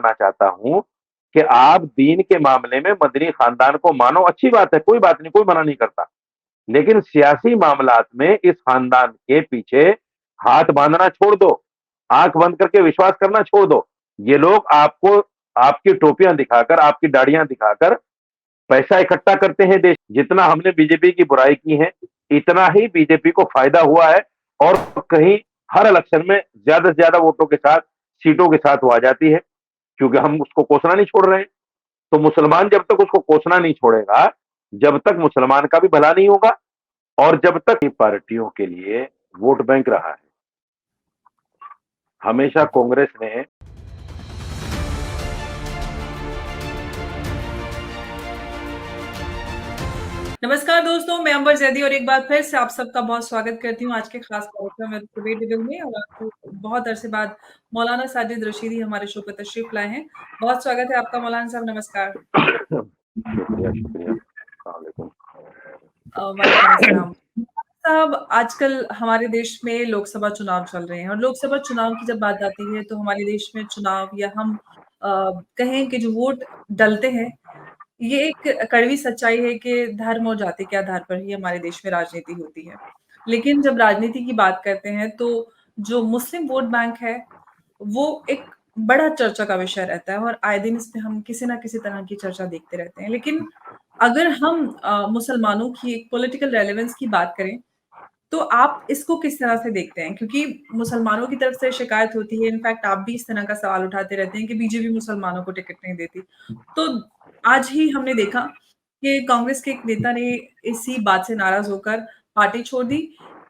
करना चाहता हूं कि आप दीन के मामले में मदनी खानदान को मानो, अच्छी बात है, कोई बात नहीं, कोई मना नहीं करता। लेकिन सियासी मामलात में इस खानदान के पीछे हाथ बांधना छोड़ दो, आंख बंद करके विश्वास करना छोड़ दो। ये लोग आपको आपकी टोपियां दिखाकर, आपकी दाढ़ियां दिखाकर पैसा इकट्ठा करते हैं। देश जितना हमने बीजेपी की बुराई की है, इतना ही बीजेपी को फायदा हुआ है। और कहीं हर इलेक्शन में ज्यादा से ज्यादा वोटों के साथ, सीटों के साथ वो आ जाती है, क्योंकि हम उसको कोसना नहीं छोड़ रहे हैं। तो मुसलमान जब तक उसको कोसना नहीं छोड़ेगा, जब तक मुसलमान का भी भला नहीं होगा। और जब तक पार्टियों के लिए वोट बैंक रहा है, हमेशा कांग्रेस ने। नमस्कार दोस्तों, मैं अंबर जैदी और एक बार फिर से आप सबका बहुत स्वागत करती हूँ आज के खास कार्यक्रम में डिबेट डिबेट में। और आपको बहुत अरसे बाद मौलाना साजिद रशीदी हमारे शो पर तशरीफ लाए हैं। बहुत स्वागत है आपका मौलाना साहब, नमस्कार। शुक्रिया शुक्रिया। अस्सलाम वालेकुम। वालेकुम अस्सलाम। साहब, आजकल हमारे देश में लोकसभा चुनाव चल रहे हैं और लोकसभा चुनाव की जब बात आती है तो हमारे देश में चुनाव या हम कहें कि जो वोट डलते हैं, ये एक कड़वी सच्चाई है कि धर्म और जाति के आधार पर ही हमारे देश में राजनीति होती है। लेकिन जब राजनीति की बात करते हैं तो जो मुस्लिम वोट बैंक है, वो एक बड़ा चर्चा का विषय रहता है और आए दिन इस पे हम किसी ना किसी तरह की चर्चा देखते रहते हैं। लेकिन अगर हम मुसलमानों की एक पॉलिटिकल रेलेवेंस की बात करें, तो आप इसको किस तरह से देखते हैं? क्योंकि मुसलमानों की तरफ से शिकायत होती है, इनफैक्ट आप भी इस तरह का सवाल उठाते रहते हैं कि बीजेपी मुसलमानों को टिकट नहीं देती। तो आज ही हमने देखा कि कांग्रेस के एक नेता ने इसी बात से नाराज़ होकर पार्टी छोड़ दी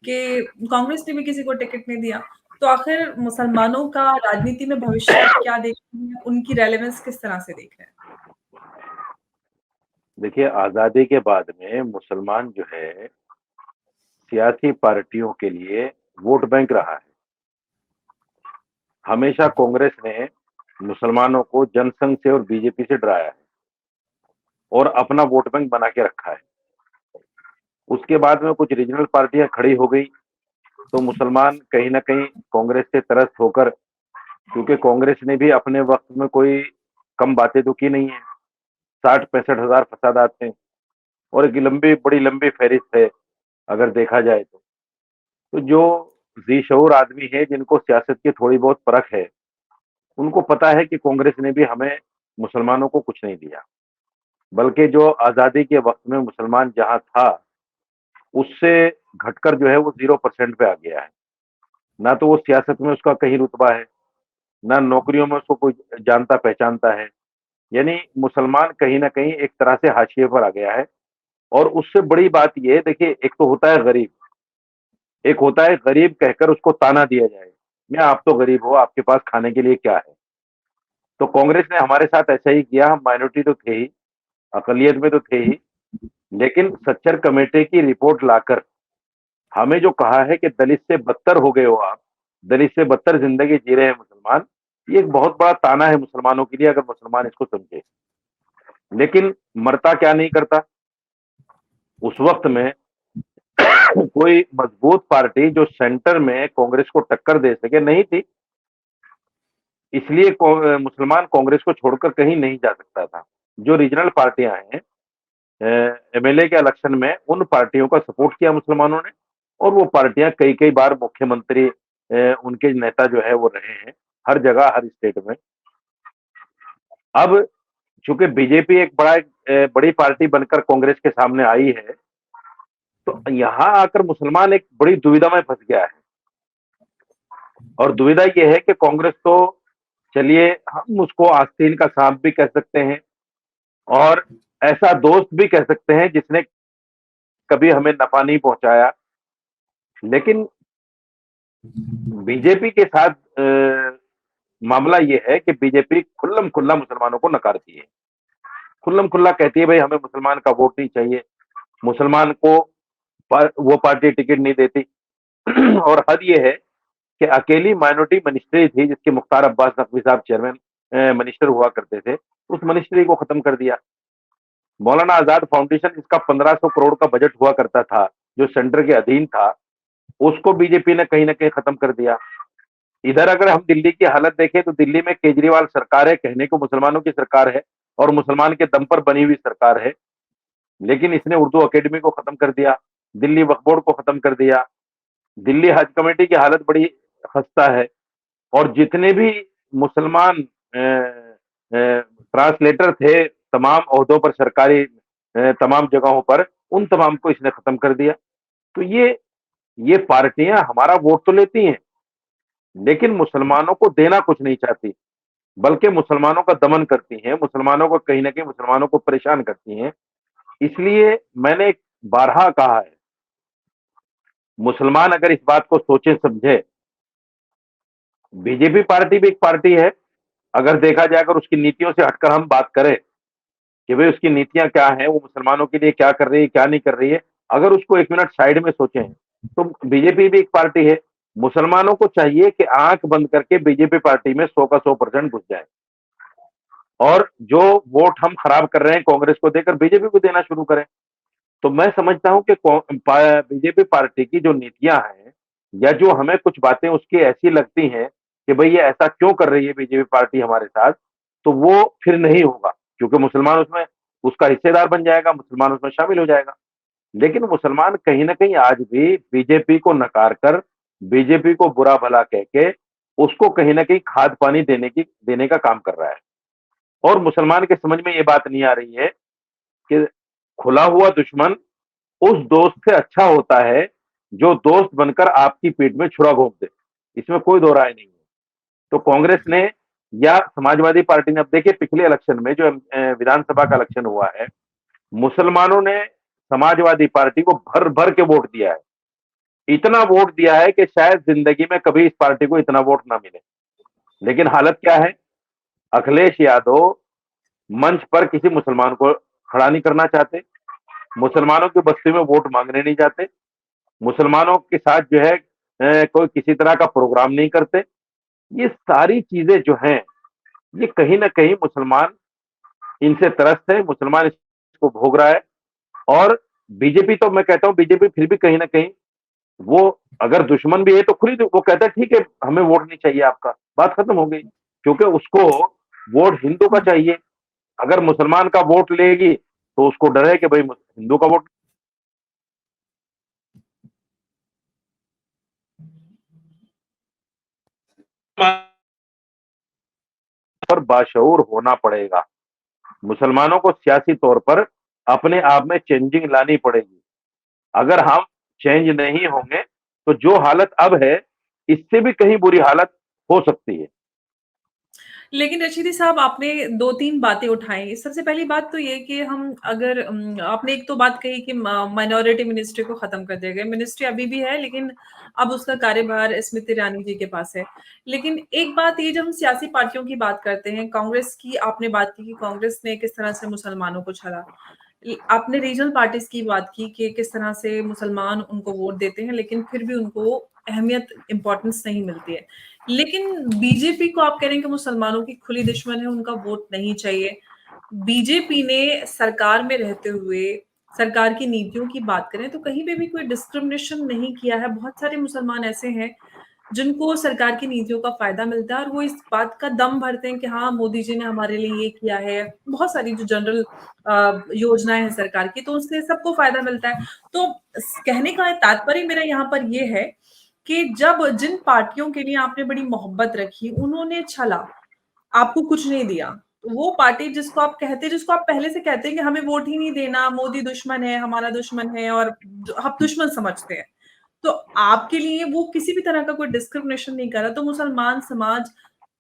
कि कांग्रेस ने भी किसी को टिकट नहीं दिया। तो आखिर मुसलमानों का राजनीति में भविष्य आप क्या देखते हैं? उनकी रेलेवेंस किस तरह से देख रहे हैं? देखिए, आजादी के बाद में मुसलमान जो है सियासी पार्टियों के लिए वोट बैंक रहा है। हमेशा कांग्रेस ने मुसलमानों को जनसंघ से और बीजेपी से डराया है और अपना वोट बैंक बना के रखा है। उसके बाद में कुछ रीजनल पार्टियां खड़ी हो गई तो मुसलमान कहीं ना कहीं कांग्रेस से त्रस्त होकर, क्योंकि कांग्रेस ने भी अपने वक्त में कोई कम बातें तो की नहीं है। 60-65 हजार फसादात थे और एक लंबी, बड़ी लंबी फहरिस्त है अगर देखा जाए तो जो जी शऊर आदमी है, जिनको सियासत की थोड़ी बहुत परख है, उनको पता है कि कांग्रेस ने भी हमें, मुसलमानों को कुछ नहीं दिया। बल्कि जो आजादी के वक्त में मुसलमान जहां था, उससे घटकर जो है वो 0% पे आ गया है। ना तो वो सियासत में उसका कहीं रुतबा है, ना नौकरियों में उसको कोई जानता पहचानता है। यानी मुसलमान कहीं ना कहीं एक तरह से हाशिए पर आ गया है। और उससे बड़ी बात ये है, देखिए, एक तो होता है गरीब, एक होता है गरीब कहकर उसको ताना दिया जाए, मैं आप तो गरीब हो, आपके पास खाने के लिए क्या है। तो कांग्रेस ने हमारे साथ ऐसा ही किया। हम माइनॉरिटी तो थे ही, अकलियत में तो थे ही, लेकिन सच्चर कमेटी की रिपोर्ट लाकर हमें जो कहा है कि दलित से बदतर हो गए हो आप, दलित से बदतर जिंदगी जी रहे हैं मुसलमान, ये एक बहुत बड़ा ताना है मुसलमानों के लिए, अगर मुसलमान इसको समझे। लेकिन मरता क्या नहीं करता। उस वक्त में कोई मजबूत पार्टी जो सेंटर में कांग्रेस को टक्कर दे सके नहीं थी, इसलिए मुसलमान कांग्रेस को छोड़कर कहीं नहीं जा सकता था। जो रीजनल पार्टियां हैं, एमएलए के इलेक्शन में उन पार्टियों का सपोर्ट किया मुसलमानों ने, और वो पार्टियां कई कई बार मुख्यमंत्री, उनके नेता जो है वो रहे हैं हर जगह, हर स्टेट में। अब चूंकि बीजेपी एक बड़ी पार्टी बनकर कांग्रेस के सामने आई है, तो यहां आकर मुसलमान एक बड़ी दुविधा में फंस गया है। और दुविधा यह है कि कांग्रेस तो, चलिए हम उसको आस्तीन का सांप भी कह सकते हैं और ऐसा दोस्त भी कह सकते हैं जिसने कभी हमें नफा नहीं पहुंचाया, लेकिन बीजेपी के साथ मामला यह है कि बीजेपी खुल्लम खुल्ला मुसलमानों को नकारती है। खुल्लम खुल्ला कहती है भाई हमें मुसलमान का वोट नहीं चाहिए, मुसलमान को वो पार्टी टिकट नहीं देती। और हद ये है कि अकेली माइनॉरिटी मिनिस्ट्री थी जिसके मुख्तार अब्बास नकवी साहब चेयरमैन मिनिस्टर हुआ करते थे, उस मिनिस्ट्री को खत्म कर दिया। मौलाना आजाद फाउंडेशन, जिसका 1500 करोड़ का बजट हुआ करता था, जो सेंटर के अधीन था, उसको बीजेपी ने कहीं ना कहीं खत्म कर दिया। इधर अगर हम दिल्ली की हालत देखें तो दिल्ली में केजरीवाल सरकार है, कहने को मुसलमानों की सरकार है और मुसलमान के दम पर बनी हुई सरकार है, लेकिन इसने उर्दू अकेडमी को खत्म कर दिया, दिल्ली वक्फ बोर्ड को खत्म कर दिया, दिल्ली हज कमेटी की हालत बड़ी खस्ता है और जितने भी मुसलमान ट्रांसलेटर थे तमाम ओहदों पर सरकारी तमाम जगहों पर, उन तमाम को इसने खत्म कर दिया। तो ये पार्टियां हमारा वोट तो लेती हैं, लेकिन मुसलमानों को देना कुछ नहीं चाहती, बल्कि मुसलमानों का दमन करती हैं, मुसलमानों को कहीं ना कहीं मुसलमानों को परेशान करती हैं। इसलिए मैंने बारहा कहा है, मुसलमान अगर इस बात को सोचे समझे, बीजेपी पार्टी भी एक पार्टी है, अगर देखा जाए, अगर उसकी नीतियों से हटकर हम बात करें कि भाई उसकी नीतियां क्या हैं, वो मुसलमानों के लिए क्या कर रही है, क्या नहीं कर रही है, अगर उसको एक मिनट साइड में सोचें तो बीजेपी भी एक पार्टी है। मुसलमानों को चाहिए कि आंख बंद करके बीजेपी पार्टी में 100 का 100% घुस जाए और जो वोट हम खराब कर रहे हैं कांग्रेस को देकर बीजेपी को देना शुरू करें। तो मैं समझता हूं कि बीजेपी पार्टी की जो नीतियां हैं या जो हमें कुछ बातें उसकी ऐसी लगती हैं कि भाई ये ऐसा क्यों कर रही है बीजेपी पार्टी हमारे साथ, तो वो फिर नहीं होगा, क्योंकि मुसलमान उसमें उसका हिस्सेदार बन जाएगा, मुसलमान उसमें शामिल हो जाएगा। लेकिन मुसलमान कहीं ना कहीं आज भी बीजेपी को नकार कर, बीजेपी को बुरा भला कह के उसको कहीं ना कहीं खाद पानी देने का काम कर रहा है। और मुसलमान के समझ में ये बात नहीं आ रही है कि खुला हुआ दुश्मन उस दोस्त से अच्छा होता है जो दोस्त बनकर आपकी पीठ में छुरा घोंप दे, इसमें कोई दो राय नहीं है। तो कांग्रेस ने या समाजवादी पार्टी ने, अब देखिए पिछले इलेक्शन में जो विधानसभा का इलेक्शन हुआ है, मुसलमानों ने समाजवादी पार्टी को भर भर के वोट दिया है, इतना वोट दिया है कि शायद जिंदगी में कभी इस पार्टी को इतना वोट ना मिले। लेकिन हालत क्या है, अखिलेश यादव मंच पर किसी मुसलमान को खड़ा नहीं करना चाहते, मुसलमानों की बस्ती में वोट मांगने नहीं जाते, मुसलमानों के साथ जो है कोई किसी तरह का प्रोग्राम नहीं करते। ये सारी चीजें जो हैं, ये कहीं ना कहीं मुसलमान इनसे त्रस्त है, मुसलमान इसको भोग रहा है। और बीजेपी, तो मैं कहता हूं बीजेपी फिर भी कहीं ना कहीं वो अगर दुश्मन भी है तो खुद वो कहता है ठीक है हमें वोट नहीं चाहिए आपका, बात खत्म हो गई, क्योंकि उसको वोट हिंदू का चाहिए। अगर मुसलमान का वोट लेगी तो उसको डर है कि भाई हिंदू का वोट पर बाशऊर होना पड़ेगा। मुसलमानों को सियासी तौर पर अपने आप में चेंजिंग लानी पड़ेगी। अगर हम चेंज नहीं होंगे तो जो हालत अब है इससे भी कहीं बुरी हालत हो सकती है। लेकिन रशीदी साहब, आपने 2-3 बातें उठाई। सबसे पहली बात तो ये कि हम अगर आपने एक तो बात कही कि माइनॉरिटी मिनिस्ट्री को खत्म कर दिया गया। मिनिस्ट्री अभी भी है, लेकिन अब उसका कार्यभार स्मृति ईरानी जी के पास है। लेकिन एक बात ये, जब हम सियासी पार्टियों की बात करते हैं, कांग्रेस की आपने बात की कि कांग्रेस ने किस तरह से मुसलमानों को छला। आपने रीजनल पार्टीज की बात की कि किस तरह से मुसलमान उनको वोट देते हैं, लेकिन फिर भी उनको अहमियत, इंपॉर्टेंस नहीं मिलती है। लेकिन बीजेपी को आप कह रहे हैं कि मुसलमानों की खुली दुश्मन है, उनका वोट नहीं चाहिए। बीजेपी ने सरकार में रहते हुए सरकार की नीतियों की बात करें तो कहीं पे भी कोई डिस्क्रिमिनेशन नहीं किया है। बहुत सारे मुसलमान ऐसे हैं जिनको सरकार की नीतियों का फायदा मिलता है और वो इस बात का दम भरते हैं कि हाँ, मोदी जी ने हमारे लिए ये किया है। बहुत सारी जो जनरल योजनाएं हैं सरकार की, तो उससे सबको फायदा मिलता है। तो कहने का तात्पर्य मेरा यहाँ पर ये है कि जब जिन पार्टियों के लिए आपने बड़ी मोहब्बत रखी, उन्होंने छला, आपको कुछ नहीं दिया, तो वो पार्टी जिसको आप कहते हैं, जिसको आप पहले से कहते हैं कि हमें वोट ही नहीं देना, मोदी दुश्मन है, हमारा दुश्मन है और आप दुश्मन समझते हैं, तो आपके लिए वो किसी भी तरह का कोई डिस्क्रिमिनेशन नहीं कर रहा। तो मुसलमान समाज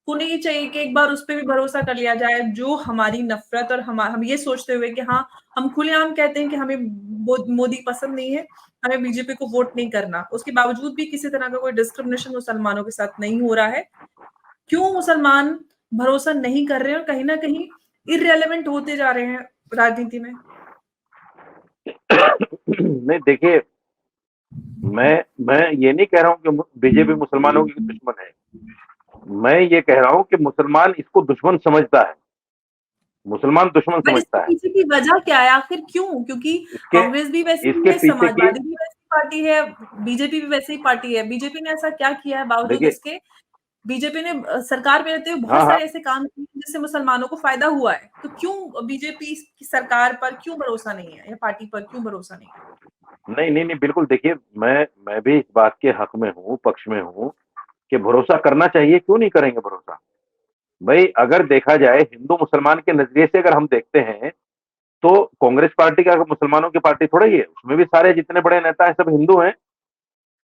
को नहीं चाहिए कि एक बार उस पे भी भरोसा कर लिया जाए जो हमारी नफरत और हम ये सोचते हुए कि हाँ, हम खुलेआम कहते हैं कि हमें मोदी पसंद नहीं है, हमें बीजेपी को वोट नहीं करना, उसके बावजूद भी किसी तरह का कोई डिस्क्रिमिनेशन मुसलमानों के साथ नहीं हो रहा है। क्यों मुसलमान भरोसा नहीं कर रहे हैं और कहीं ना कहीं इररेलेवेंट होते जा रहे हैं राजनीति में? नहीं देखिए, मैं ये नहीं कह रहा हूं कि बीजेपी मुसलमानों की दुश्मन है, मैं ये कह रहा हूं कि मुसलमान इसको दुश्मन समझता है, मुसलमान दुश्मन पर इसके समझता है। पीछे की वजह क्या है आखिर, क्यों? क्योंकि इसके कांग्रेस भी वैसी ही इसके है, पीछे की, समाजवादी भी वैसी पार्टी है, बीजेपी भी वैसी ही पार्टी है। बीजेपी ने ऐसा क्या किया है बावजूद देखिए इसके बीजेपी ने सरकार में रहते हुए बहुत हाँ हाँ। सारे ऐसे काम किए जिससे मुसलमानों को फायदा हुआ है, तो क्यों बीजेपी की सरकार पर क्यों भरोसा नहीं है या पार्टी पर क्यों भरोसा नहीं है? नहीं नहीं नहीं, बिल्कुल देखिए, मैं भी इस बात के हक में हूँ, पक्ष में हूँ कि भरोसा करना चाहिए, क्यों नहीं करेंगे भरोसा। भाई अगर देखा जाए हिंदू मुसलमान के नजरिए से अगर हम देखते हैं, तो कांग्रेस पार्टी का मुसलमानों की पार्टी थोड़ा ही है, उसमें भी सारे जितने बड़े नेता हैं सब हिंदू हैं।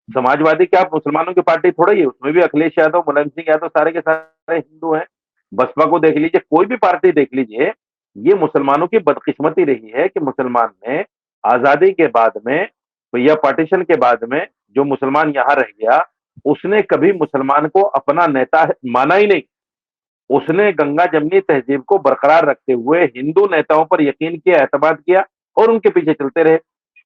समाजवादी क्या मुसलमानों की पार्टी थोड़ा ही है, उसमें भी अखिलेश यादव, मुलायम सिंह यादव सारे के सारे हिंदू हैं। बसपा को देख लीजिए, कोई भी पार्टी देख लीजिए, ये मुसलमानों की बदकिस्मती रही है कि मुसलमान ने आजादी के बाद में या पार्टीशन के बाद में जो मुसलमान यहाँ रह गया, उसने कभी मुसलमान को अपना नेता माना ही नहीं। उसने गंगा जमनी तहजीब को बरकरार रखते हुए हिंदू नेताओं पर यकीन किया, एतमाद किया और उनके पीछे चलते रहे।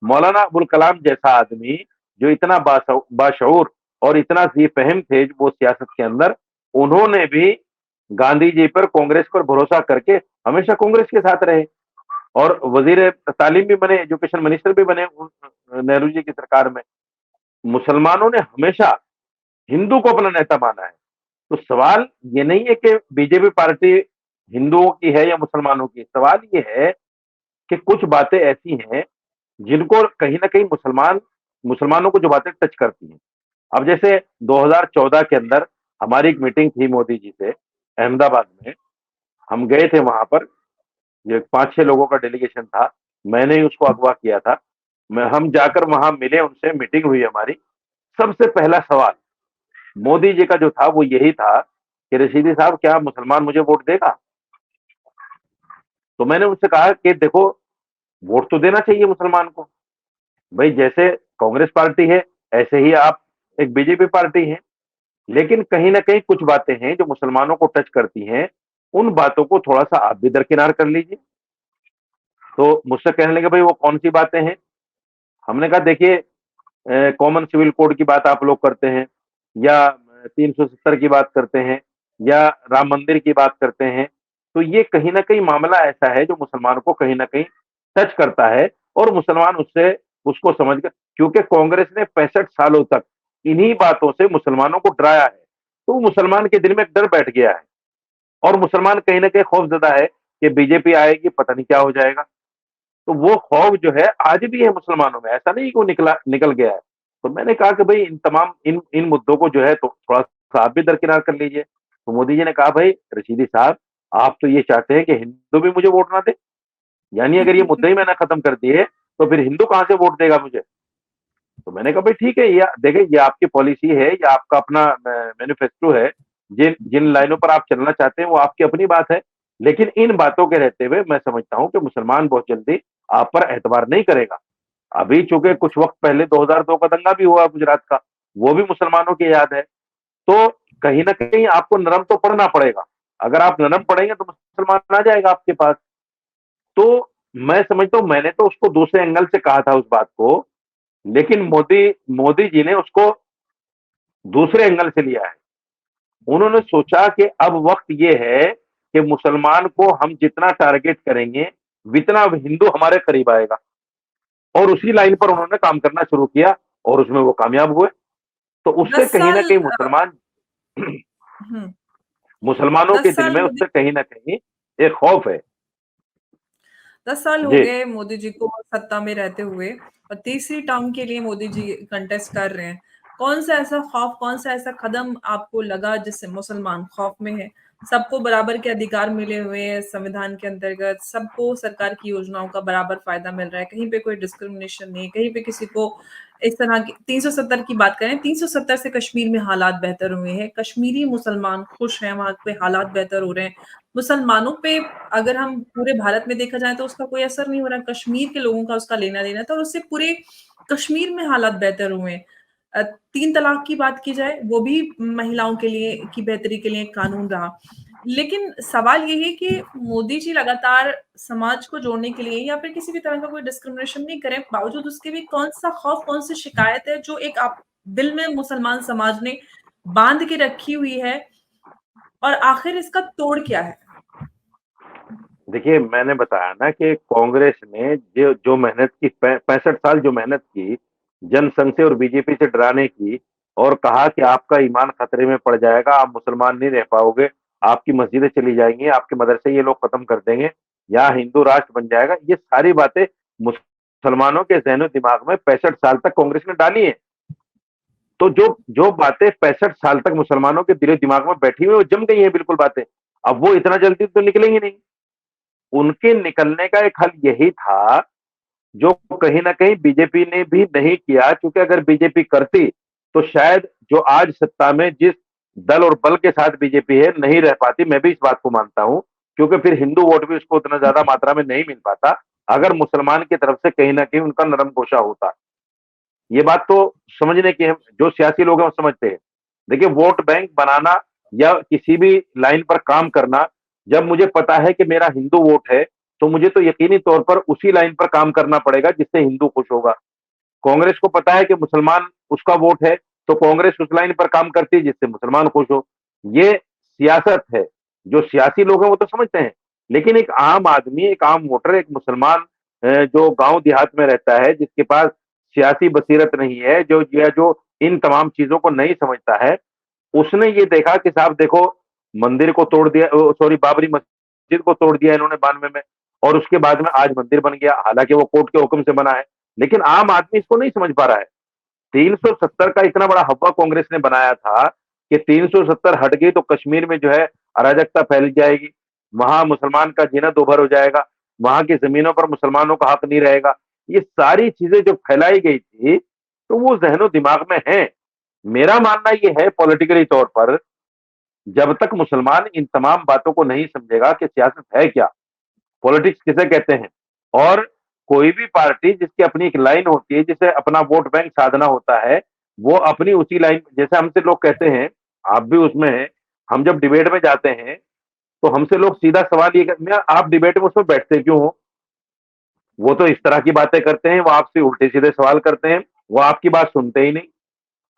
मौलाना अबुल कलाम जैसा आदमी जो इतना बाशऊर और इतना जी फहम थे वो सियासत के अंदर, उन्होंने भी गांधी जी पर, कांग्रेस पर भरोसा करके हमेशा कांग्रेस के साथ रहे और वजीर तालीम भी बने, एजुकेशन मिनिस्टर भी बने नेहरू जी की सरकार में। मुसलमानों ने हमेशा हिंदू को अपना नेता माना है। तो सवाल ये नहीं है कि बीजेपी पार्टी हिंदुओं की है या मुसलमानों की, सवाल ये है कि कुछ बातें ऐसी हैं जिनको कहीं ना कहीं मुसलमानों को जो बातें टच करती हैं। अब जैसे 2014 के अंदर हमारी एक मीटिंग थी मोदी जी से अहमदाबाद में, हम गए थे वहां पर, ये 5-6 लोगों का डेलीगेशन था, मैंने ही उसको अगवा किया था। हम जाकर वहां मिले उनसे, मीटिंग हुई हमारी। सबसे पहला सवाल मोदी जी का जो था वो यही था कि रशीदी साहब क्या मुसलमान मुझे वोट देगा। तो मैंने उनसे कहा कि देखो, वोट तो देना चाहिए मुसलमान को, भाई जैसे कांग्रेस पार्टी है ऐसे ही आप एक बीजेपी पार्टी है, लेकिन कहीं ना कहीं कुछ बातें हैं जो मुसलमानों को टच करती हैं, उन बातों को थोड़ा सा आप भी दरकिनार कर लीजिए। तो मुझसे कहने लगे भाई वो कौन सी बातें हैं। हमने कहा देखिए, कॉमन सिविल कोड की बात आप लोग करते हैं, या 370 की बात करते हैं, या राम मंदिर की बात करते हैं, तो ये कहीं ना कहीं मामला ऐसा है जो मुसलमानों को कहीं ना कहीं टच करता है और मुसलमान उससे उसको समझ कर, क्योंकि कांग्रेस ने 65 सालों तक इन्हीं बातों से मुसलमानों को डराया है, तो मुसलमान के दिल में एक डर बैठ गया है और मुसलमान कहीं ना कहीं खौफजदा है कि बीजेपी आएगी पता नहीं क्या हो जाएगा। तो वो खौफ जो है आज भी है मुसलमानों में, ऐसा नहीं कि वो निकल गया है। तो मैंने कहा कि भाई इन तमाम इन इन मुद्दों को जो है तो थोड़ा सा आप भी दरकिनार कर लीजिए। तो मोदी जी ने कहा भाई रशीदी साहब, आप तो ये चाहते हैं कि हिंदू भी मुझे वोट ना दे, यानी अगर ये मुद्दे ही मैंने खत्म कर दिए तो फिर हिंदू कहाँ से वोट देगा मुझे। तो मैंने कहा भाई ठीक है, ये देखिए ये आपकी पॉलिसी है, ये आपका अपना मैनिफेस्टो है, जिन जिन लाइनों पर आप चलना चाहते हैं वो आपकी अपनी बात है, लेकिन इन बातों के रहते हुए मैं समझता हूं कि मुसलमान बहुत जल्दी आप पर एतबार नहीं करेगा। अभी चूंकि कुछ वक्त पहले 2002 का दंगा भी हुआ गुजरात का, वो भी मुसलमानों की याद है। तो कहीं ना कहीं आपको नरम तो पड़ना पड़ेगा, अगर आप नरम पड़ेंगे तो मुसलमान आ जाएगा आपके पास। तो मैं समझता हूं, मैंने तो उसको दूसरे एंगल से कहा था उस बात को, लेकिन मोदी मोदी जी ने उसको दूसरे एंगल से लिया है। उन्होंने सोचा कि अब वक्त ये है कि मुसलमान को हम जितना टारगेट करेंगे जितना हिंदू हमारे करीब आएगा, और उसी लाइन पर उन्होंने काम करना शुरू किया और उसमें वो कामयाब हुए। तो उससे 10 कहीं ना साल कहीं मुसलमान हुँ, मुसलमानों के 10 दिल साल में मोदी उससे कहीं ना कहीं एक खौफ है। 10 साल हो जी। गए मोदी जी को सत्ता में रहते हुए और तीसरी टर्म के लिए मोदी जी कंटेस्ट कर रहे हैं। कौन-सा ऐसा खौफ, कौन-सा ऐसा कदम आपको लगा जिससे मुसलमान खौफ में है? सबको बराबर के अधिकार मिले हुए हैं संविधान के अंतर्गत, सबको सरकार की योजनाओं का बराबर फ़ायदा मिल रहा है, कहीं पे कोई डिस्क्रिमिनेशन नहीं, कहीं पे किसी को इस तरह की 370 की बात करें, 370 से कश्मीर में हालात बेहतर हुए हैं, कश्मीरी मुसलमान खुश हैं, वहाँ पे हालात बेहतर हो रहे हैं। मुसलमानों पे अगर हम पूरे भारत में देखा जाए तो उसका कोई असर नहीं हो रहा, कश्मीर के लोगों का उसका लेना-देना था और उससे पूरे कश्मीर में हालात बेहतर हुए हैं। 3 तलाक की बात की जाए, वो भी महिलाओं के लिए की बेहतरी के लिए एक कानून रहा। लेकिन सवाल ये है कि मोदी जी लगातार समाज को जोड़ने के लिए या फिर किसी भी तरह का कोई डिस्क्रिमिनेशन नहीं करें, बावजूद उसके भी कौन-सा खौफ, कौन-सी शिकायत है जो एक आप दिल में मुसलमान समाज ने बाँध के रखी हुई है और आखिर इसका तोड़ क्या है? देखिए मैंने बताया ना कि कांग्रेस ने जो जो मेहनत की, 65 साल जो मेहनत की जनसंघ से और बीजेपी से डराने की, और कहा कि आपका ईमान खतरे में पड़ जाएगा, आप मुसलमान नहीं रह पाओगे, आपकी मस्जिदें चली जाएंगी, आपके मदरसे ये लोग खत्म कर देंगे, यहाँ हिंदू राष्ट्र बन जाएगा। ये सारी बातें मुसलमानों के ज़हन दिमाग में 65 साल तक कांग्रेस ने डाली है। तो जो जो बातें 65 साल तक मुसलमानों के दिलो दिमाग में बैठी हुई वो जम गई हैं बिल्कुल बातें। अब वो इतना जल्दी तो निकलेंगी नहीं। उनके निकलने का एक हल यही था जो कहीं ना कहीं बीजेपी ने भी नहीं किया, क्योंकि अगर बीजेपी करती तो शायद जो आज सत्ता में जिस दल और बल के साथ बीजेपी है नहीं रह पाती। मैं भी इस बात को मानता हूं, क्योंकि फिर हिंदू वोट भी उसको उतना ज्यादा मात्रा में नहीं मिल पाता अगर मुसलमान की तरफ से कहीं ना कहीं उनका नरम गोशा होता। ये बात तो समझने की है, जो सियासी लोग हैं वो समझते हैं। देखिए, वोट बैंक बनाना या किसी भी लाइन पर काम करना, जब मुझे पता है कि मेरा हिंदू वोट है तो मुझे तो यकीनी तौर पर उसी लाइन पर काम करना पड़ेगा जिससे हिंदू खुश होगा। कांग्रेस को पता है कि मुसलमान उसका वोट है तो कांग्रेस उस लाइन पर काम करती है जिससे मुसलमान खुश हो। ये सियासत है। जो सियासी लोग हैं वो तो समझते हैं, लेकिन एक आम आदमी, एक आम वोटर, एक मुसलमान जो गांव देहात में रहता है, जिसके पास सियासी बसीरत नहीं है, जो इन तमाम चीजों को नहीं समझता है, उसने ये देखा कि साहब देखो, मंदिर को तोड़ दिया, सॉरी, बाबरी मस्जिद को तोड़ दिया इन्होंने 92 में, और उसके बाद में आज मंदिर बन गया, हालांकि वो कोर्ट के हुक्म से बना है। लेकिन आम आदमी इसको नहीं समझ पा रहा है। 370 का इतना बड़ा हवा कांग्रेस ने बनाया था कि 370 हट गई तो कश्मीर में जो है अराजकता फैल जाएगी, वहां मुसलमान का जीना दोभर हो जाएगा, वहां की जमीनों पर मुसलमानों का हक नहीं रहेगा। ये सारी चीजें जो फैलाई गई थी तो वो जहनो दिमाग में है। मेरा मानना ये है पॉलिटिकली तौर पर, जब तक मुसलमान इन तमाम बातों को नहीं समझेगा कि सियासत है क्या, पॉलिटिक्स किसे कहते हैं, और कोई भी पार्टी जिसकी अपनी एक लाइन होती है, जिसे अपना वोट बैंक साधना होता है, वो अपनी उसी लाइन, जैसे हमसे लोग कहते हैं, आप भी उसमें हैं, हम जब डिबेट में जाते हैं तो हमसे लोग सीधा सवाल ये करते हैं, आप डिबेट में उसमें बैठते क्यों हो? वो तो इस तरह की बातें करते हैं, वो आपसे उल्टे सीधे सवाल करते हैं, वो आपकी बात सुनते ही नहीं।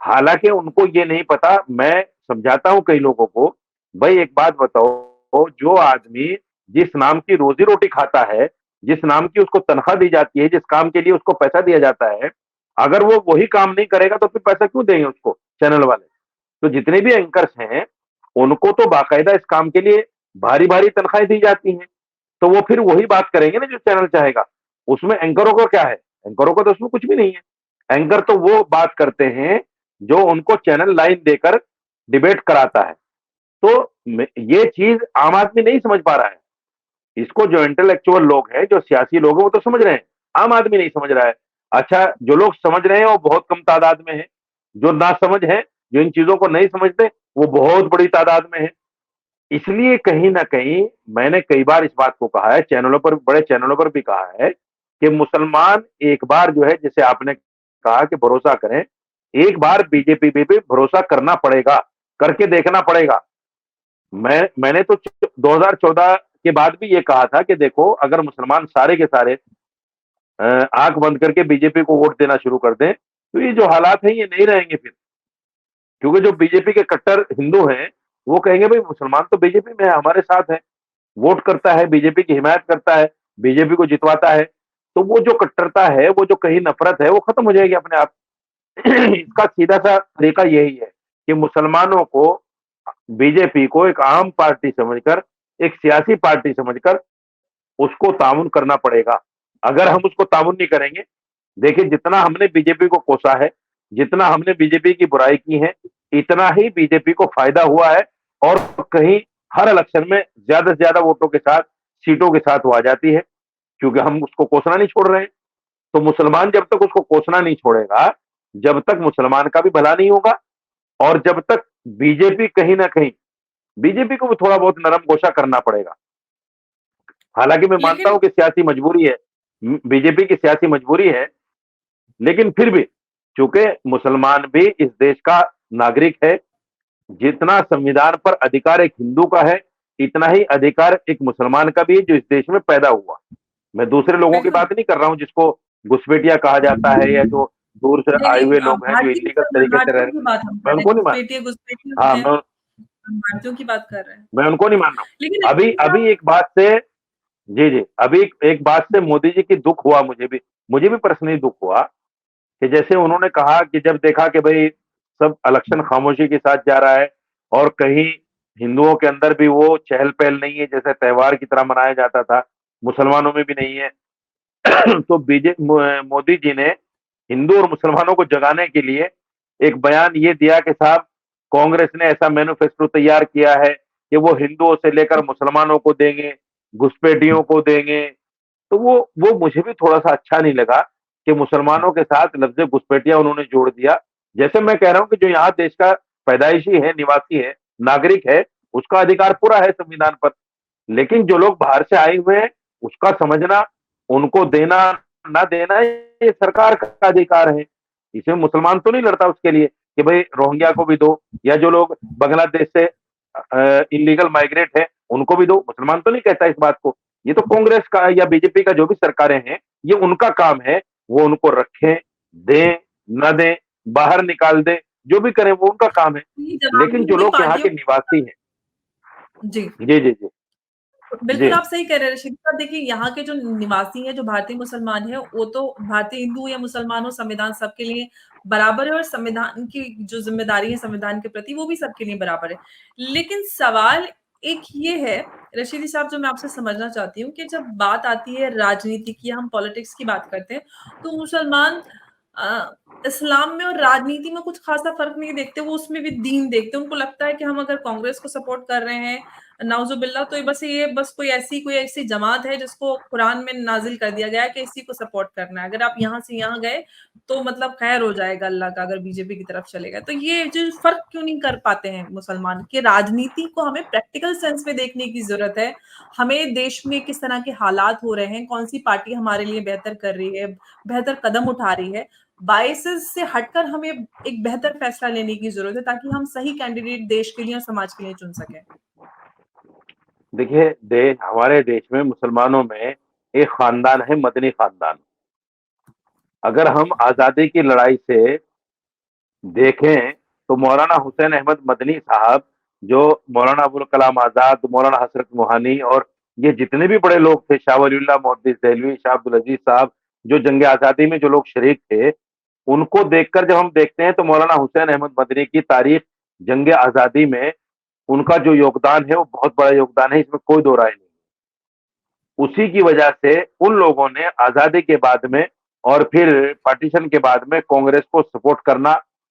हालांकि उनको ये नहीं पता, मैं समझाता हूं कई लोगों को, भाई एक बात बताओ, जो आदमी जिस नाम की रोजी रोटी खाता है, जिस नाम की उसको तनख्वाह दी जाती है, जिस काम के लिए उसको पैसा दिया जाता है, अगर वो वही काम नहीं करेगा तो फिर पैसा क्यों देंगे उसको चैनल वाले? तो जितने भी एंकर्स हैं उनको तो बाकायदा इस काम के लिए भारी भारी तनख्वाहें दी जाती हैं, तो वो फिर वही बात करेंगे ना जो चैनल चाहेगा। उसमें एंकरों को क्या है? एंकरों को तो उसमें कुछ भी नहीं है। एंकर तो वो बात करते हैं जो उनको चैनल लाइन देकर डिबेट कराता है। तो ये चीज आम आदमी नहीं समझ पा रहा है। इसको जो इंटेलेक्चुअल लोग हैं, जो सियासी लोग हैं, वो तो समझ रहे हैं, आम आदमी नहीं समझ रहा है। अच्छा, जो लोग समझ रहे हैं वो बहुत कम तादाद में है, जो ना समझ है, जो इन चीजों को नहीं समझते, वो बहुत बड़ी तादाद में है। इसलिए कहीं ना कहीं मैंने कई बार इस बात को कहा है, चैनलों पर, बड़े चैनलों पर भी कहा है कि मुसलमान एक बार जो है, जैसे आपने कहा कि भरोसा करें, एक बार बीजेपी पे भी भरोसा करना पड़ेगा, करके देखना पड़ेगा। मैंने तो 2014 के बाद भी ये कहा था कि देखो, अगर मुसलमान सारे के सारे आंख बंद करके बीजेपी को वोट देना शुरू कर दें तो ये जो हालात हैं ये नहीं रहेंगे फिर। क्योंकि जो बीजेपी के कट्टर हिंदू हैं वो कहेंगे भाई मुसलमान तो बीजेपी में है, हमारे साथ है, वोट करता है, बीजेपी की हिमायत करता है, बीजेपी को जितवाता है, तो वो जो कट्टरता है, वो जो कहीं नफरत है, वो खत्म हो जाएगी अपने आप। इसका सीधा सा तरीका यही है कि मुसलमानों को बीजेपी को एक आम पार्टी समझकर, एक सियासी पार्टी समझकर उसको ताउन करना पड़ेगा। अगर हम उसको ताउन नहीं करेंगे, देखिए जितना हमने बीजेपी को कोसा है, जितना हमने बीजेपी की बुराई की है, इतना ही बीजेपी को फायदा हुआ है, और कहीं हर इलेक्शन में ज्यादा से ज्यादा वोटों के साथ, सीटों के साथ वो आ जाती है, क्योंकि हम उसको कोसना नहीं छोड़ रहे हैं। तो मुसलमान जब तक उसको कोसना नहीं छोड़ेगा, जब तक मुसलमान का भी भला नहीं होगा, और जब तक बीजेपी कहीं ना कहीं, बीजेपी को भी थोड़ा बहुत नरम गोशा करना पड़ेगा। हालांकि मैं मानता लेकिन हूं कि सियासी मजबूरी है, बीजेपी की सियासी मजबूरी है, लेकिन फिर भी चूंकि मुसलमान भी इस देश का नागरिक है, जितना संविधान पर अधिकार एक हिंदू का है, इतना ही अधिकार एक मुसलमान का भी है जो इस देश में पैदा हुआ। मैं दूसरे लोगों की बिल्कुल, बात नहीं कर रहा हूं जिसको घुसपैठिया कहा जाता है, या जो दूर से नहीं, आए नहीं हुए लोग हैं जो इलीगल तरीके से रह भारतीयों रहे की हैं, बात हम मैं कर रहे उनको हैं, नहीं मान घुसपैठिए हाँ होते हैं, हम भारतीयों की बात कर रहे हैं। मैं उनको नहीं मान रहा लेकिन हूं। अभी अभी एक बात से, जी जी, अभी एक बात से मोदी जी की दुख हुआ, मुझे भी पर्सनली दुख हुआ कि जैसे उन्होंने कहा कि जब देखा कि भाई सब इलेक्शन खामोशी के साथ जा रहा है, और कहीं हिंदुओं के अंदर भी वो चहल पहल नहीं है, जैसे त्योहार की तरह मनाया जाता था, मुसलमानों में भी नहीं है। तो मोदी जी ने हिंदू और मुसलमानों को जगाने के लिए एक बयान ये दिया कि साहब, कांग्रेस ने ऐसा मैनिफेस्टो तैयार किया है कि वो हिंदुओं से लेकर मुसलमानों को देंगे, घुसपैठियों को देंगे। तो वो मुझे भी थोड़ा सा अच्छा नहीं लगा कि मुसलमानों के साथ लफ्ज घुसपैठिया उन्होंने जोड़ दिया। जैसे मैं कह रहा हूं कि जो यहाँ देश का पैदाइशी है, निवासी है, नागरिक है, उसका अधिकार पूरा है संविधान पर, लेकिन जो लोग बाहर से आए हुए हैं उसका समझना, उनको देना ना देना, ये सरकार का अधिकार है। इसमें मुसलमान तो नहीं लड़ता उसके लिए कि भाई रोहिंग्या को भी दो, या जो लोग बांग्लादेश से इलीगल माइग्रेट है उनको भी दो, मुसलमान तो नहीं कहता इस बात को। ये तो कांग्रेस का या बीजेपी का जो भी सरकारें हैं, ये उनका काम है, वो उनको रखें, दें न दें, बाहर निकाल दें, जो भी करें वो उनका काम है। ये जवाब लेकिन भी जो उन्हीं लोग यहाँ पार्टियों के निवासी हैं, जी। जी जी जी बिल्कुल, जी आप सही कह रहे हैं रशीद साहब। देखिए, यहाँ के जो निवासी हैं, जो भारतीय मुसलमान हैं, वो तो भारतीय हिंदू या मुसलमान हो, संविधान सबके लिए बराबर है और संविधान की जो ज़िम्मेदारी है संविधान के प्रति, वो भी सबके लिए बराबर है। लेकिन सवाल एक ये है, रशीदी साहब, जो मैं आपसे समझना चाहती हूँ कि जब बात आती है राजनीति की, हम पॉलिटिक्स की बात करते हैं, तो मुसलमान इस्लाम में और राजनीति में कुछ खासा फ़र्क नहीं देखते, वो उसमें भी दीन देखते हैं। उनको लगता है कि हम अगर कांग्रेस को सपोर्ट कर रहे हैं, नाउज़ुबिल्लाह, तो ये बस कोई ऐसी जमात है जिसको कुरान में नाज़िल कर दिया गया है कि इसी को सपोर्ट करना है। अगर आप यहाँ से यहाँ गए तो मतलब खैर हो जाएगा अल्लाह का, अगर बीजेपी की तरफ चले गए। तो ये जो फ़र्क क्यों नहीं कर पाते हैं मुसलमान कि राजनीति को हमें प्रैक्टिकल सेंस में देखने की ज़रूरत है। हमें देश में किस तरह के हालात हो रहे हैं, कौन-सी पार्टी हमारे लिए बेहतर कर रही है, बेहतर कदम उठा रही है। बायसेस से हटकर हमें एक बेहतर फैसला लेने की ज़रूरत है ताकि हम सही कैंडिडेट देश के लिए और समाज के लिए चुन सकें। देखिए, हमारे देश में मुसलमानों में एक खानदान है, मदनी खानदान। अगर हम आजादी की लड़ाई से देखें तो मौलाना हुसैन अहमद मदनी साहब, जो मौलाना अबुल कलाम आजाद, मौलाना हसरत मोहानी और ये जितने भी बड़े लोग थे, शाह वलीउल्लाह मोहद्दिस देहलवी, शाह अब्दुल अजीज साहब, जो जंग आजादी में जो लोग शरीक थे, उनको देखकर जब हम देखते हैं तो मौलाना हुसैन अहमद मदनी की तारीख जंग आजादी में उनका जो योगदान है वो बहुत बड़ा योगदान है, इसमें कोई दो राय नहीं। उसी की वजह से उन लोगों ने आजादी के बाद में और फिर पार्टीशन के बाद में कांग्रेस को सपोर्ट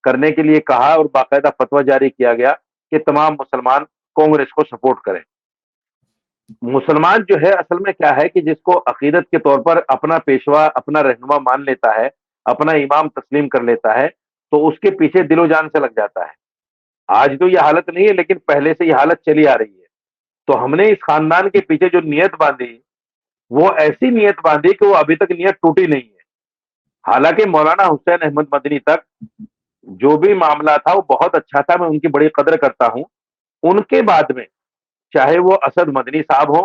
करने के लिए कहा, और बाकायदा फतवा जारी किया गया कि तमाम मुसलमान कांग्रेस को सपोर्ट करें। मुसलमान जो है असल में क्या है कि जिसको अकीदत के तौर पर अपना पेशवा, अपना रहनुमा मान लेता है, अपना इमाम तस्लीम कर लेता है, तो उसके पीछे दिलो जान से लग जाता है। आज तो यह हालत नहीं है, लेकिन पहले से यह हालत चली आ रही है। तो हमने इस खानदान के पीछे जो नियत बांधी, वो ऐसी नियत बांधी कि वो अभी तक नियत टूटी नहीं है। हालांकि मौलाना हुसैन अहमद मदनी तक जो भी मामला था वो बहुत अच्छा था, मैं उनकी बड़ी कदर करता हूं। उनके बाद में चाहे वो असद मदनी साहब हो,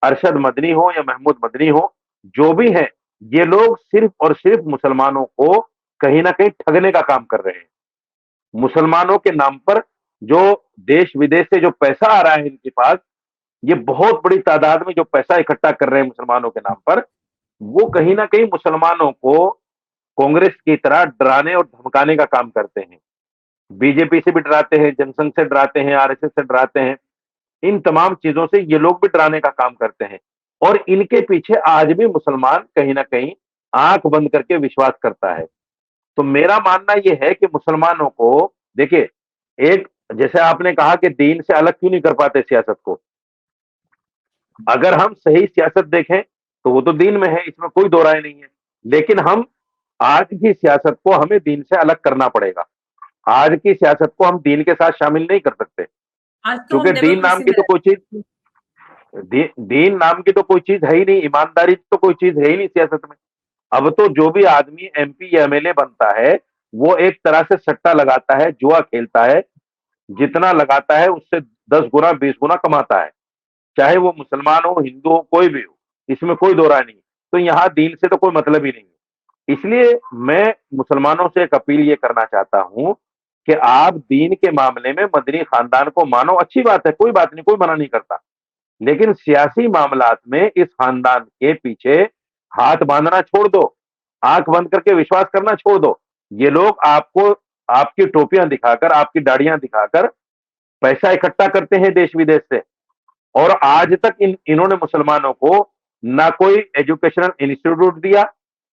अरशद मदनी हो या महमूद मदनी हो, जो भी हैं, ये लोग सिर्फ और सिर्फ मुसलमानों को कहीं ना कहीं ठगने का काम कर रहे हैं। मुसलमानों के नाम पर जो देश विदेश से जो पैसा आ रहा है इनके पास, ये बहुत बड़ी तादाद में जो पैसा इकट्ठा कर रहे हैं मुसलमानों के नाम पर, वो कहीं ना कहीं मुसलमानों को कांग्रेस की तरह डराने और धमकाने का काम करते हैं। बीजेपी से भी डराते हैं, जनसंघ से डराते हैं, आरएसएस से डराते हैं। इन तमाम चीजों से ये लोग भी डराने का काम करते हैं, और इनके पीछे आज भी मुसलमान कहीं ना कहीं आंख बंद करके विश्वास करता है। तो मेरा मानना यह है कि मुसलमानों को, देखिए, एक, जैसे आपने कहा कि दीन से अलग क्यों नहीं कर पाते सियासत को, अगर हम सही सियासत देखें तो वो तो दीन में है, इसमें कोई दो राय नहीं है। लेकिन हम आज की सियासत को हमें दीन से अलग करना पड़ेगा। आज की सियासत को हम दीन के साथ शामिल नहीं कर सकते, आज तो क्योंकि हम डेमोक्रेसी में दीन नाम की तो कोई चीज है ही नहीं, ईमानदारी तो कोई चीज है ही नहीं सियासत में। अब तो जो भी आदमी एमपी या एमएलए बनता है, वो एक तरह से सट्टा लगाता है, जुआ खेलता है, जितना लगाता है उससे 10 गुना 20 गुना कमाता है, चाहे वो मुसलमान हो, हिंदू हो, कोई भी हो, इसमें कोई दो राय नहीं। तो यहाँ दीन से तो कोई मतलब ही नहीं है। इसलिए मैं मुसलमानों से एक अपील ये करना चाहता हूं कि आप दीन के मामले में मदनी खानदान को मानो, अच्छी बात है, कोई बात नहीं, कोई मना नहीं करता, लेकिन सियासी मामलात में इस खानदान के पीछे हाथ बांधना छोड़ दो, आंख बंद करके विश्वास करना छोड़ दो। ये लोग आपको आपकी टोपियां दिखाकर, आपकी दाढ़ियां दिखाकर पैसा इकट्ठा करते हैं देश विदेश से। और आज तक इन्होंने मुसलमानों को ना कोई एजुकेशनल इंस्टीट्यूट दिया,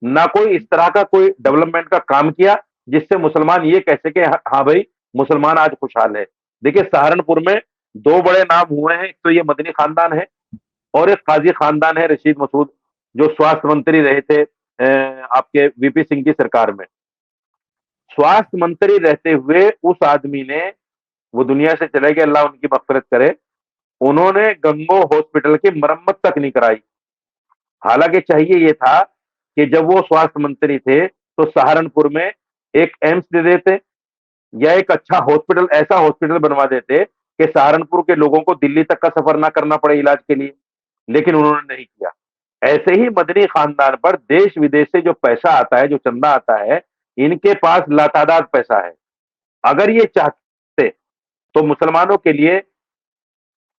ना कोई इस तरह का कोई डेवलपमेंट का काम किया जिससे मुसलमान ये कह सके हाँ भाई मुसलमान आज खुशहाल है। देखिए सहारनपुर में दो बड़े नाम हुए हैं, एक तो ये मदनी खानदान है और एक काजी खानदान है रशीद मसूद, जो स्वास्थ्य मंत्री रहे थे आपके वीपी सिंह की सरकार में। स्वास्थ्य मंत्री रहते हुए उस आदमी ने, वो दुनिया से चले गए, अल्लाह उनकी मगफिरत करे, उन्होंने गंगो हॉस्पिटल की मरम्मत तक नहीं कराई। हालांकि चाहिए ये था कि जब वो स्वास्थ्य मंत्री थे तो सहारनपुर में एक एम्स दे देते या एक अच्छा हॉस्पिटल, ऐसा हॉस्पिटल बनवा देते कि सहारनपुर के लोगों को दिल्ली तक का सफर ना करना पड़े इलाज के लिए, लेकिन उन्होंने नहीं किया। ऐसे ही मदनी खानदान पर देश विदेश से जो पैसा आता है, जो चंदा आता है, इनके पास लातादाद पैसा है। अगर ये चाहते तो मुसलमानों के लिए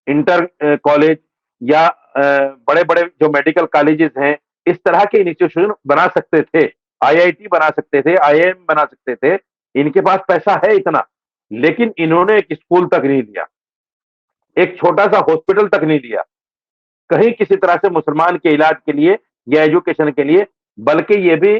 इंटर कॉलेज या बड़े बड़े जो मेडिकल कॉलेजेस हैं, इस तरह के इंस्टीट्यूशन बना सकते थे, आईआईटी बना सकते थे, आईआईएम बना सकते थे। इनके पास पैसा है इतना, लेकिन इन्होंने एक स्कूल तक नहीं लिया, एक छोटा सा हॉस्पिटल तक नहीं लिया कहीं किसी तरह से मुसलमान के इलाज के लिए या एजुकेशन के लिए। बल्कि ये भी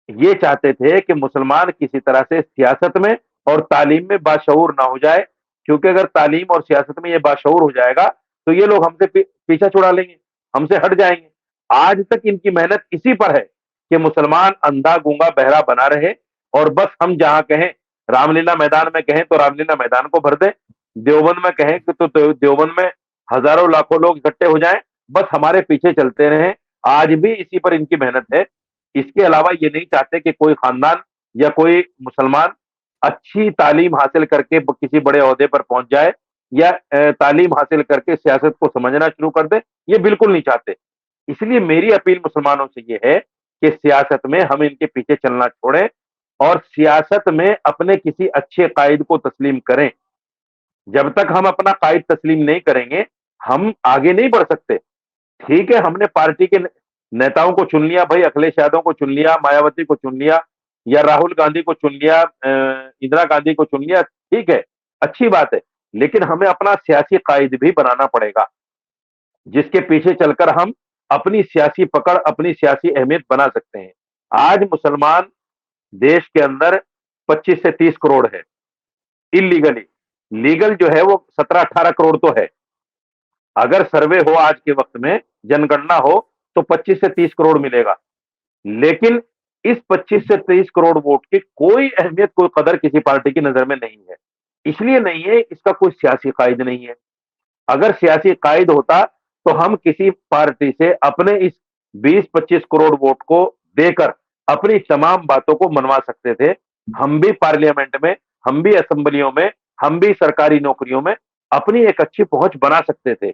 ये चाहते थे कि मुसलमान किसी तरह से सियासत में और तालीम में बाशऊर ना हो जाए, क्योंकि अगर तालीम और सियासत में ये बाशऊर हो जाएगा तो ये लोग हमसे पीछा छुड़ा लेंगे, हमसे हट जाएंगे। आज तक इनकी मेहनत इसी पर है कि मुसलमान अंधा गूंगा बहरा बना रहे और बस हम जहां कहें, रामलीला मैदान में कहें तो रामलीला मैदान को भर दें, देवबंद में कहें तो देवबंद में हजारों लाखों लोग इकट्ठे हो जाएं, बस हमारे पीछे चलते रहें। आज भी इसी पर इनकी मेहनत है। इसके अलावा ये नहीं चाहते कि कोई खानदान या कोई मुसलमान अच्छी तालीम हासिल करके किसी बड़े ओहदे पर पहुंच जाए या तालीम हासिल करके सियासत को समझना शुरू कर दे, ये बिल्कुल नहीं चाहते। इसलिए मेरी अपील मुसलमानों से ये है कि सियासत में हम इनके पीछे चलना छोड़ें और सियासत में अपने किसी अच्छे कायद को तस्लीम करें। जब तक हम अपना कायद तस्लीम नहीं करेंगे, हम आगे नहीं बढ़ सकते। ठीक है, हमने पार्टी के नेताओं को चुन लिया, भाई अखिलेश यादव को चुन लिया, मायावती को चुन लिया या राहुल गांधी को चुन लिया, इंदिरा गांधी को चुन लिया, ठीक है, अच्छी बात है, लेकिन हमें अपना सियासी कायद भी बनाना पड़ेगा जिसके पीछे चलकर हम अपनी सियासी पकड़, अपनी सियासी अहमियत बना सकते हैं। आज मुसलमान देश के अंदर 25 से 30 करोड़ है इलीगली, लीगल जो है वो 17-18 करोड़ तो है। अगर सर्वे हो आज के वक्त में, जनगणना हो, तो 25 से 30 करोड़ मिलेगा। लेकिन इस 25 से 30 करोड़ वोट की कोई अहमियत, कोई कदर किसी पार्टी की नजर में नहीं है। इसलिए नहीं है, इसका कोई सियासी कायद नहीं है। अगर सियासी कायद होता तो हम किसी पार्टी से अपने इस 20-25 करोड़ वोट को देकर अपनी तमाम बातों को मनवा सकते थे। हम भी पार्लियामेंट में, हम भी असेंबलियों में, हम भी सरकारी नौकरियों में अपनी एक अच्छी पहुंच बना सकते थे।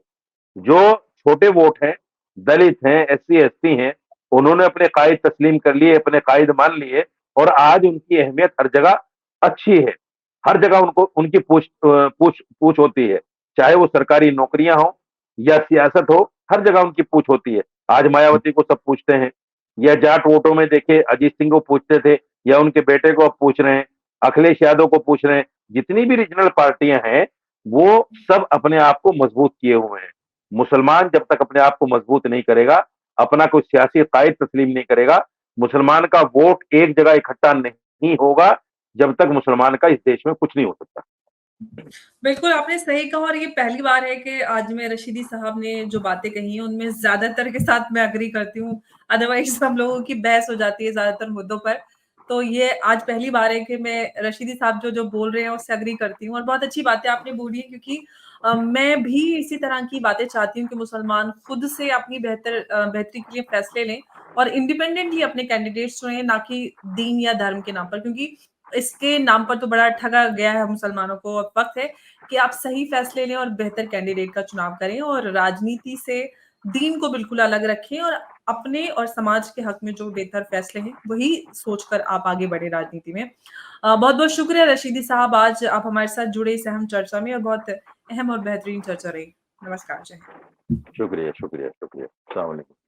जो छोटे वोट हैं, दलित हैं, एससी एसटी हैं, उन्होंने अपने कायद तस्लीम कर लिए, अपने कायद मान लिए और आज उनकी अहमियत हर जगह अच्छी है। हर जगह उनको उनकी पूछ होती है, चाहे वो सरकारी नौकरियां हो या सियासत हो, हर जगह उनकी पूछ होती है। आज मायावती को सब पूछते हैं, या जाट वोटों में देखे अजीत सिंह को पूछते थे, या उनके बेटे को अब पूछ रहे हैं, अखिलेश यादव को पूछ रहे हैं। जितनी भी रीजनल पार्टियां हैं वो सब अपने आप को मजबूत किए हुए हैं। मुसलमान जब तक अपने आप को मजबूत नहीं करेगा, अपना कोई सियासी कायद तस्लीम नहीं करेगा, मुसलमान का वोट एक जगह इकट्ठा नहीं होगा, जब तक मुसलमान का इस देश में कुछ नहीं हो सकता। बिल्कुल, आपने सही कहा और ये पहली बार है कि आज में रशीदी साहब ने जो बातें कही हैं, उनमें ज़्यादातर के साथ मैं एग्री करती हूँ। अदरवाइज़ हम लोगों की बहस हो जाती है ज़्यादातर मुद्दों पर। तो ये आज पहली बार है कि मैं रशीदी साहब जो-जो बोल रहे हैं, उससे एग्री करती हूँ और बहुत अच्छी बातें आपने बोली हैं क्योंकि मैं भी इसी तरह की बातें चाहती हूँ कि मुसलमान खुद से अपनी बेहतरी के लिए फैसले लें और इंडिपेंडेंटली अपने कैंडिडेट्स चुनें, ना कि दीन या धर्म के नाम पर। क्योंकि इसके नाम पर तो बड़ा ठगा गया है मुसलमानों को। अब वक्त है कि आप सही फैसले लें और बेहतर कैंडिडेट का चुनाव करें और राजनीति से दीन को बिल्कुल अलग रखें और अपने और समाज के हक में जो बेहतर फैसले हैं वही सोचकर आप आगे बढ़े राजनीति में। बहुत बहुत शुक्रिया रशीदी साहब, आज आप हमारे साथ जुड़े इस अहम चर्चा में और बहुत अहम और बेहतरीन चर्चा रही। नमस्कार। जय हिंद। शुक्रिया, शुक्रिया, शुक्रिया। अस्सलाम वालेकुम।